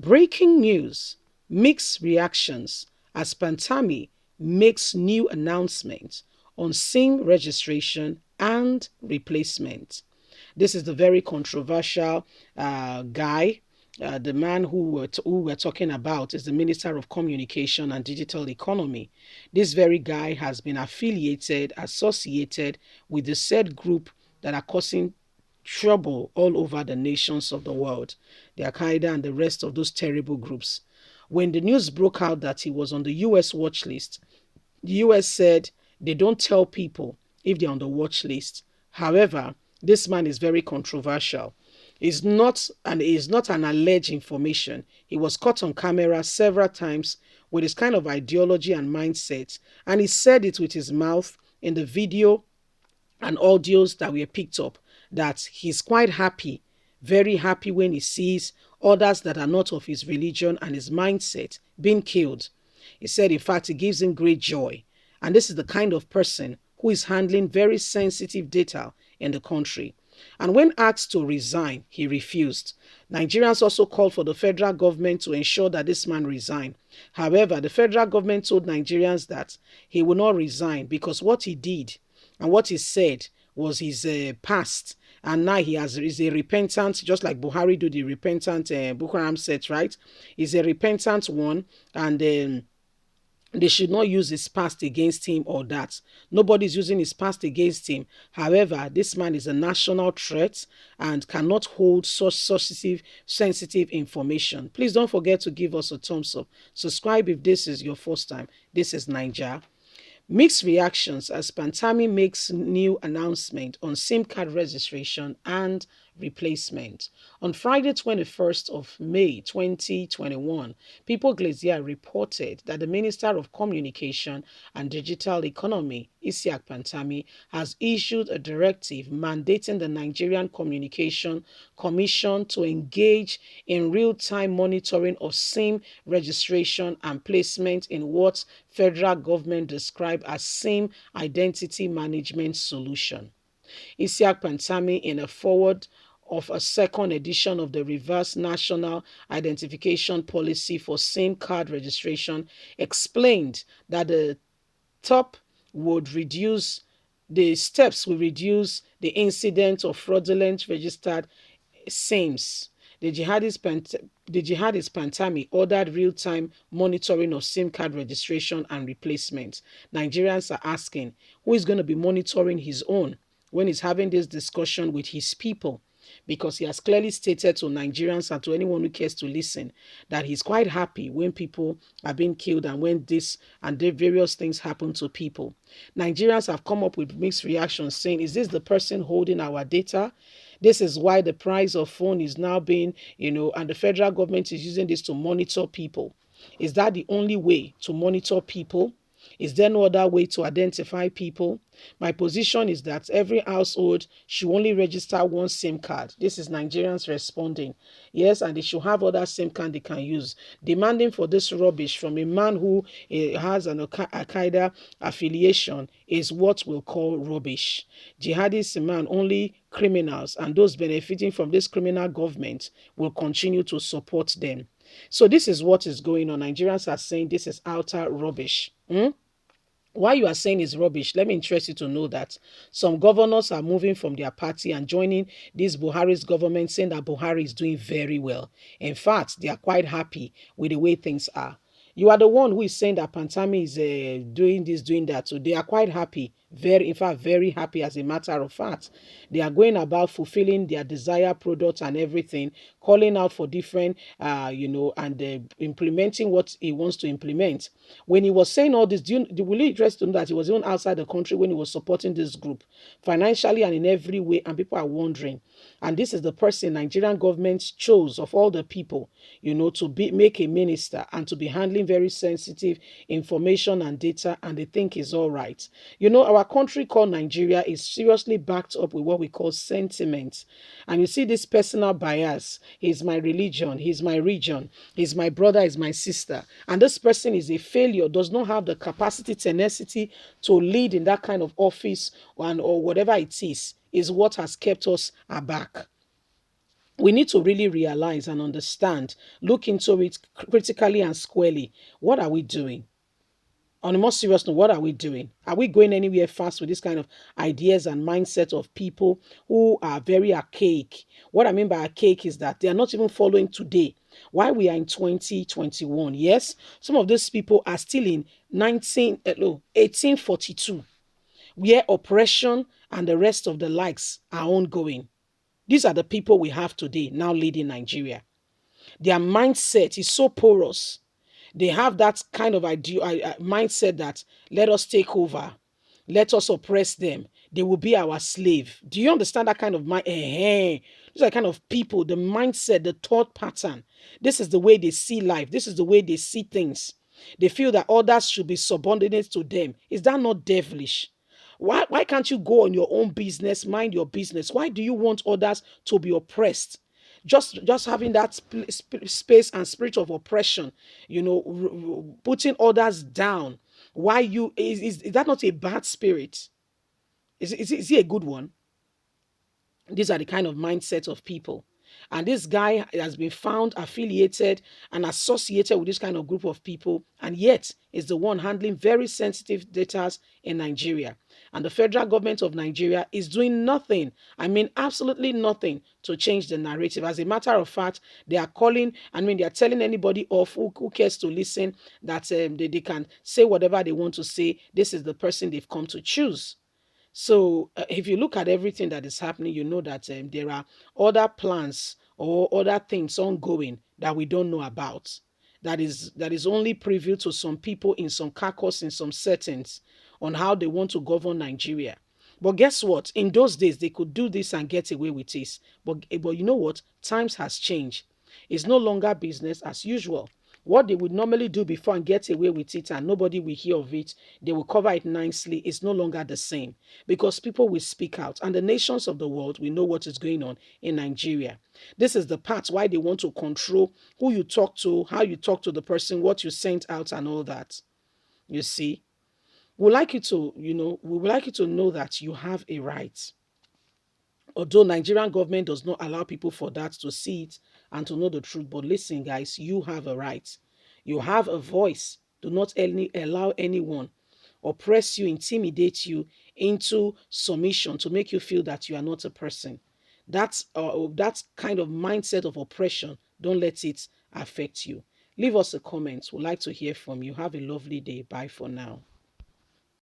Breaking news, mixed reactions as Pantami makes new announcements on SIM registration and replacement. This is the very controversial guy. The man who we're talking about is the Minister of Communication and Digital Economy. This very guy has been associated with the said group that are causing trouble all over the nations of the world, the Al Qaeda and the rest of those terrible groups. When the news broke out that he was on the US watch list, the US said they don't tell people if they're on the watch list. However, this man is very controversial. It's not an alleged information. He was caught on camera several times with his kind of ideology and mindset, and he said it with his mouth in the video and audios that were picked up that he's quite happy, very happy when he sees others that are not of his religion and his mindset being killed. He said, in fact, it gives him great joy. And this is the kind of person who is handling very sensitive data in the country. And when asked to resign, he refused. Nigerians also called for the federal government to ensure that this man resign. However, the federal government told Nigerians that he will not resign because what he did and what he said was his past. And now is a repentant, just like Buhari do the repentant Boko Haram set, right? He's a repentant one, and they should not use his past against him or that. Nobody's using his past against him. However, this man is a national threat and cannot hold such sensitive information. Please don't forget to give us a thumbs up. Subscribe if this is your first time. This is Naija. Mixed reactions as Pantami makes new announcement on SIM card registration and replacement. On Friday, 21st of May 2021, People Glazier reported that the Minister of Communication and Digital Economy, Isiaq Pantami, has issued a directive mandating the Nigerian Communication Commission to engage in real-time monitoring of SIM registration and placement in what federal government described as SIM identity management solution. Isiaq Pantami, in a forward of a second edition of the Reverse National Identification Policy for SIM card registration, explained that the steps will reduce the incidence of fraudulent registered SIMs. The jihadist Pantami ordered real-time monitoring of SIM card registration and replacement. Nigerians are asking, who is going to be monitoring his own when he's having this discussion with his people? Because he has clearly stated to Nigerians and to anyone who cares to listen that he's quite happy when people are being killed and when this and the various things happen to people. Nigerians have come up with mixed reactions saying, is this the person holding our data? This is why the price of phone is now being, and the federal government is using this to monitor people. Is that the only way to monitor people? Is there no other way to identify people? My position is that every household should only register one SIM card. This is Nigerians responding. Yes, and they should have other SIM card they can use. Demanding for this rubbish from a man who has an Al-Qaeda affiliation is what we'll call rubbish. Jihadist man, only criminals and those benefiting from this criminal government will continue to support them. So this is what is going on. Nigerians are saying this is utter rubbish. Why you are saying is rubbish, let me interest you to know that some governors are moving from their party and joining this Buhari's government, saying that Buhari is doing very well. In fact, they are quite happy with the way things are. You are the one who is saying that Pantami is doing this, doing that. So they are quite happy. In fact, very happy as a matter of fact. They are going about fulfilling their desired products and everything, calling out for different, and implementing what he wants to implement. When he was saying all this, will you interest to know that he was even outside the country when he was supporting this group financially and in every way, and people are wondering. And this is the person Nigerian government chose of all the people, to make a minister and to be handling very sensitive information and data, and they think is all right. Our country called Nigeria is seriously backed up with what we call sentiments. And you see this personal bias. He's my religion, he's my region, he's my brother, he's my sister. And this person is a failure, does not have the capacity, tenacity to lead in that kind of office or whatever it is what has kept us aback. We need to really realize and understand, look into it critically and squarely. What are we doing? On a more serious note, what are we doing? Are we going anywhere fast with this kind of ideas and mindset of people who are very archaic? What I mean by archaic is that they are not even following today. Why we are in 2021? Yes, some of those people are still in 1842, where oppression and the rest of the likes are ongoing. These are the people we have today now leading Nigeria. Their mindset is so porous. They have that kind of idea, mindset that let us take over, let us oppress them. They will be our slave. Do you understand that kind of mind? These are kind of people, the mindset, the thought pattern. This is the way they see life. This is the way they see things. They feel that others should be subordinate to them. Is that not devilish? Why can't you go on your own business, mind your business? Why do you want others to be oppressed? Just having that space and spirit of oppression, putting others down. Why you is that not a bad spirit? Is it a good one? These are the kind of mindset of people. And this guy has been found affiliated and associated with this kind of group of people, and yet is the one handling very sensitive data in Nigeria. And the federal government of Nigeria is doing nothing. I mean, absolutely nothing to change the narrative. As a matter of fact, they are calling, they are telling anybody off who cares to listen that they can say whatever they want to say. This is the person they've come to choose. So if you look at everything that is happening, you know that there are other plans or other things ongoing that we don't know about. That is only preview to some people in some caucus, in some settings, on how they want to govern Nigeria. But guess what? In those days, they could do this and get away with it. But you know what? Times has changed. It's no longer business as usual. What they would normally do before and get away with it and nobody will hear of it, they will cover it nicely. It's no longer the same because people will speak out and the nations of the world will know what is going on in Nigeria. This is the part why they want to control who you talk to, how you talk to the person, what you sent out and all that. You see, we would like you to know that you have a right. Although Nigerian government does not allow people for that to see it and to know the truth. But listen, guys, you have a right. You have a voice. Do not allow anyone oppress you, intimidate you into submission to make you feel that you are not a person. That kind of mindset of oppression, don't let it affect you. Leave us a comment. We'd like to hear from you. Have a lovely day. Bye for now.